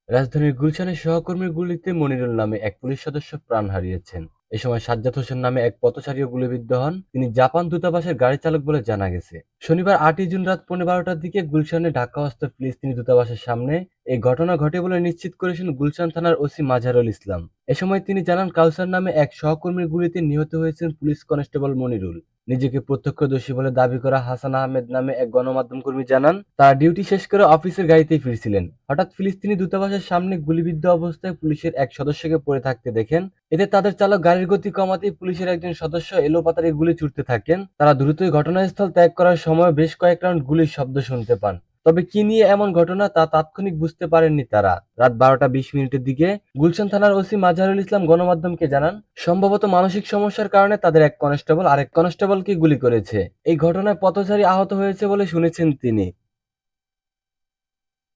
রাজধানীর গুলশানে সহকর্মীর গুলিতে মনিরুল নামে এক পুলিশ সদস্য প্রাণ হারিয়েছেন। এ সময় সাজ্জাদ হোসেন নামে এক পথচারীও গুলিবিদ্ধ হন। তিনি জাপান দূতাবাসের গাড়ি চালক বলে জানা গেছে। শনিবার ৮ই জুন রাত ১৫:১২টার দিকে গুলশানে ঢাকাস্থ ফিলিস্তিনি দূতাবাসের সামনে এই ঘটনা ঘটে বলে নিশ্চিত করেছেন গুলশান থানার ওসি মাজহারুল ইসলাম। এ সময় তিনি জানান, কাউসার নামে এক সহকর্মীর গুলিতে নিহত হয়েছেন পুলিশ কনস্টেবল মনিরুল। নিজেকে প্রত্যক্ষদর্শী বলে দাবি করা হাসান আহমেদ নামে এক গণমাধ্যম কর্মী জানান, তারা ডিউটি শেষ করে অফিসের গাড়িতেই ফিরছিলেন। হঠাৎ ফিলিস্তিনি দূতাবাসের সামনে গুলিবিদ্ধ অবস্থায় পুলিশের এক সদস্যকে পড়ে থাকতে দেখেন। এতে তাদের চালক গাড়ির গতি কমাতেই পুলিশের একজন সদস্য এলোপাতাড়ি গুলি ছুড়তে থাকেন। তারা দ্রুতই ঘটনাস্থল ত্যাগ করার সময় বেশ কয়েক রাউন্ড গুলির শব্দ শুনতে পান। তবে কি নিয়ে এমন ঘটনা তা তাৎক্ষণিক বুঝতে পারেননি তারা। রাত ১২টা ২০ মিনিটের দিকে গুলশান থানার ওসি মাজহারুল ইসলাম গণমাধ্যমকে জানান, সম্ভবত মানসিক সমস্যার কারণে তাদের এক কনস্টেবল আরেক কনস্টেবলকে গুলি করেছে। এই ঘটনায় পথচারী আহত হয়েছে বলে শুনেছেন তিনি।